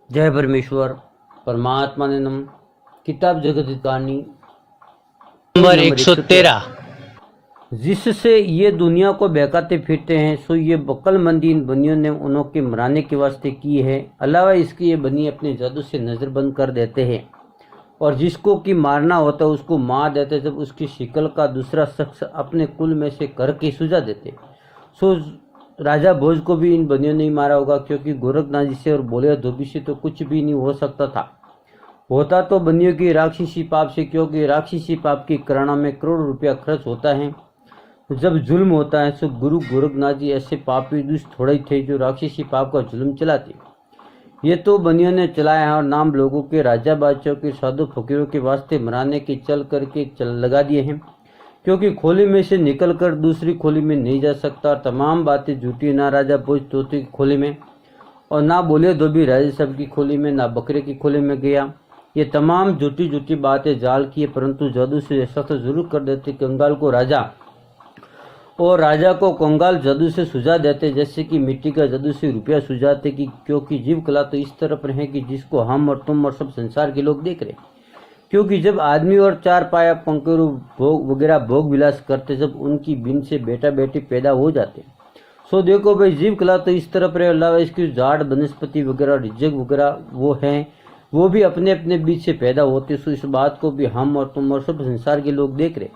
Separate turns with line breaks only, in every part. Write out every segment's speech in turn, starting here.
जय परमेश्वर परमात्मा ने नम। किताब जगत कहानी
नंबर 113।
जिससे ये दुनिया को बहकाते फिरते हैं, सो ये बकलमंदी इन बनियों ने उन्हों के मराने के वास्ते की है। अलावा इसके ये बनी अपने जादू से नज़र बंद कर देते हैं और जिसको कि मारना होता है उसको मार देते, जब उसकी शिकल का दूसरा शख्स अपने कुल में से करके सुझा देते। सो राजा भोज को भी इन बनियों ने ही मारा होगा, क्योंकि गोरखनाथ जी से और बोले धोबी से तो कुछ भी नहीं हो सकता था। होता तो बनियों की राक्षसी पाप से, क्योंकि राक्षसी पाप की कराना में करोड़ रुपया खर्च होता है। जब जुल्म होता है तो गुरु गोरखनाथ जी ऐसे पापी दुष्ट थोड़े ही थे जो राक्षसी पाप का जुल्म चलाते। ये तो बनियों ने चलाया है और नाम लोगों के राजा बादशाहों के साधु फकीरों के वास्ते मराने के चल करके चल लगा दिए हैं, क्योंकि खोली में से निकलकर दूसरी खोली में नहीं जा सकता। तमाम बातें झूठी, ना राजा भोज तोते की खोली में और ना बोले धोबी राजा साहब की खोली में, ना बकरे की खोली में गया। ये तमाम झूठी झूठी बातें जाल की है, परंतु जादू से ऐसा तो जरूर कर देते कंगाल को राजा और राजा को कंगाल जादू से सुझा देते, जैसे कि मिट्टी का जादू से रुपया सुझाते। कि क्योंकि जीव कला तो इस तरफ है कि जिसको हम और तुम और सब संसार के लोग देख रहे। क्योंकि जब आदमी और चार पाया पंखेरु भोग वगैरह भोग विलास करते, जब उनकी बिन से बेटा बेटी पैदा हो जाते, सो देखो भाई जीव कला तो इस तरफ रहे। अलावा इसकी झाड़ वनस्पति वगैरह रिजक वगैरह वो हैं, वो भी अपने अपने बीच से पैदा होते। सो इस बात को भी हम और तुम और सब संसार के लोग देख रहे,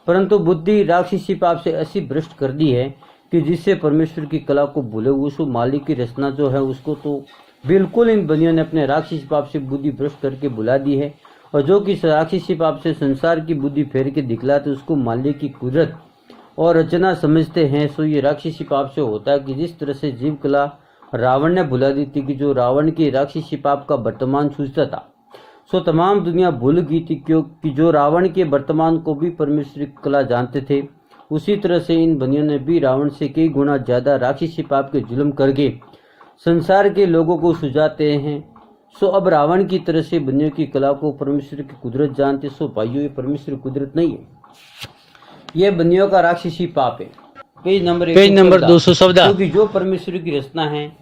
परंतु बुद्धि राक्षसी पाप से ऐसी भ्रष्ट कर दी है कि जिससे परमेश्वर की कला को भूले हुए सो मालिक की रचना जो है उसको तो बिल्कुल इन बनियों ने अपने राक्षसी पाप से बुद्धि भ्रष्ट करके बुला दी है। और जो कि राक्षसी पाप से संसार की बुद्धि फेर के दिखलाते उसको मालिक की कुदरत और रचना समझते हैं। सो ये राक्षसी पाप से होता है कि जिस तरह से जीव कला रावण ने भुला दी थी, कि जो रावण की राक्षसी पाप का वर्तमान सूझता था, सो तमाम दुनिया भूल गई थी, क्योंकि जो रावण के वर्तमान को भी परमेश्वरी कला जानते थे। उसी तरह से इन बनियों ने भी रावण से कई गुना ज्यादा राक्षसी पाप के जुल्म करके संसार के लोगों को सुझाते हैं। सो अब रावण की तरह से बनियों की कला को परमेश्वर की कुदरत जानते। सो भाइयों, ये परमेश्वर कुदरत नहीं है, ये बनियों का राक्षसी पाप है। Page number
214।
क्योंकि जो परमेश्वर की रचना है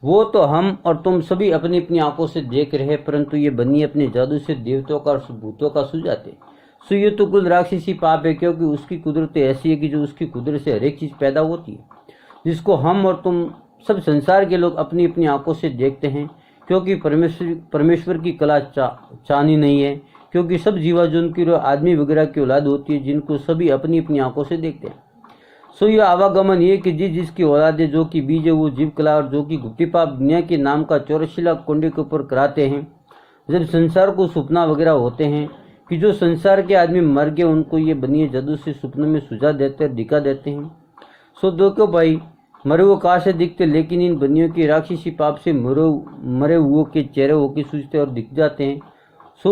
वो तो हम और तुम सभी अपनी अपनी आंखों से देख रहे हैं, परंतु ये बनी अपने जादू से देवताओं का और भूतों का सुझाते। सो ये तो कुल राक्षसी पाप है, क्योंकि उसकी कुदरत ऐसी है कि जो उसकी कुदरत से हर एक चीज पैदा होती है, जिसको हम और तुम सब संसार के लोग अपनी अपनी आंखों से देखते हैं। क्योंकि परमेश्वर की कला चानी नहीं है, क्योंकि सब जीवा जंतु की आदमी वगैरह की औलाद होती है, जिनको सभी अपनी अपनी आंखों से देखते हैं। सो ये आवागमन ये कि जिसकी औलाद है, जो कि बीज है, वो जीव कला और जो कि गुप्ती पाप दुनिया के नाम का 84 लाख कुंडे के ऊपर कराते हैं। जब संसार को सपना वगैरह होते हैं कि जो संसार के आदमी मर गए उनको ये बनिए जादू से सपने में सुझा देते हैं, दिखा देते हैं। सो देखो भाई, मरे हुए कहाँ से दिखते, लेकिन इन बनियों की राक्षसी पाप से मरे हुए के चेहरे होके सूझते और दिख जाते हैं। सो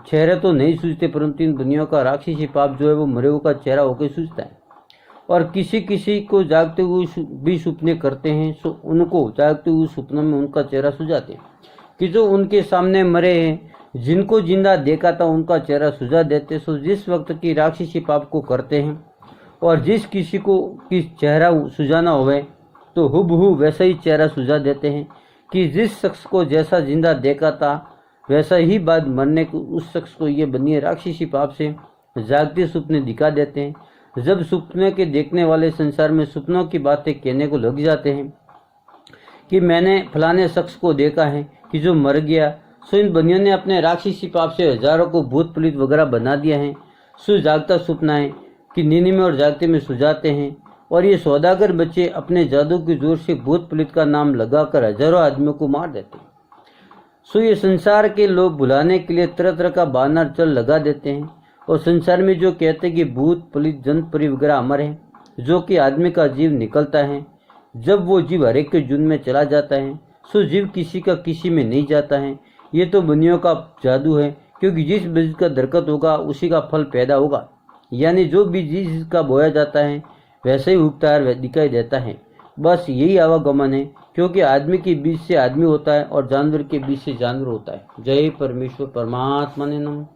चेहरे तो नहीं सूझते, परंतु इन बनियों का राक्षसी पाप जो है वो मरे हुए का चेहरा होके सूझता है। और किसी किसी को जागते हुए भी सपने करते हैं, सो उनको जागते हुए सपनों में उनका चेहरा सुझाते हैं। कि जो उनके सामने मरे हैं, जिनको जिंदा देखा था, उनका चेहरा सुझा देते। सो जिस वक्त की राक्षसी पाप को करते हैं और जिस किसी को किस चेहरा सुझाना होवे तो हुबहू वैसा ही चेहरा सुझा देते हैं। कि जिस शख्स को जैसा जिंदा देखा था वैसा ही बाद मरने को उस शख्स को ये बनिए राक्षसी पाप से जागते सपने दिखा देते हैं। जब सपने के देखने वाले संसार में सपनों की बातें कहने को लग जाते हैं कि मैंने फलाने शख्स को देखा है कि जो मर गया, सो इन बनियों ने अपने राक्षसी पाप से हजारों को भूत प्रेत वगैरह बना दिया है। सो जागता सपना है कि नींद में और जागते में सुझाते हैं। और ये सौदागर बच्चे अपने जादू के जोर से भूत प्रेत का नाम लगाकर हजारों आदमियों को मार देते हैं। सो ये संसार के लोग भुलाने के लिए तरह तरह का बहाना चल लगा देते हैं। और संसार में जो कहते हैं कि भूत प्रेत जंत परी वगैरह अमर है, जो कि आदमी का जीव निकलता है, जब वो जीव हर एक के जुन में चला जाता है, सो जीव किसी का किसी में नहीं जाता है। ये तो बनियों का जादू है, क्योंकि जिस बीज का दरकत होगा उसी का फल पैदा होगा। यानी जो बीज जिसका बोया जाता है वैसे ही उगता है, दिखाई देता है। बस यही आवागमन है, क्योंकि आदमी के बीच से आदमी होता है और जानवर के बीच से जानवर होता है। जय परमेश्वर परमात्मा ने नमः।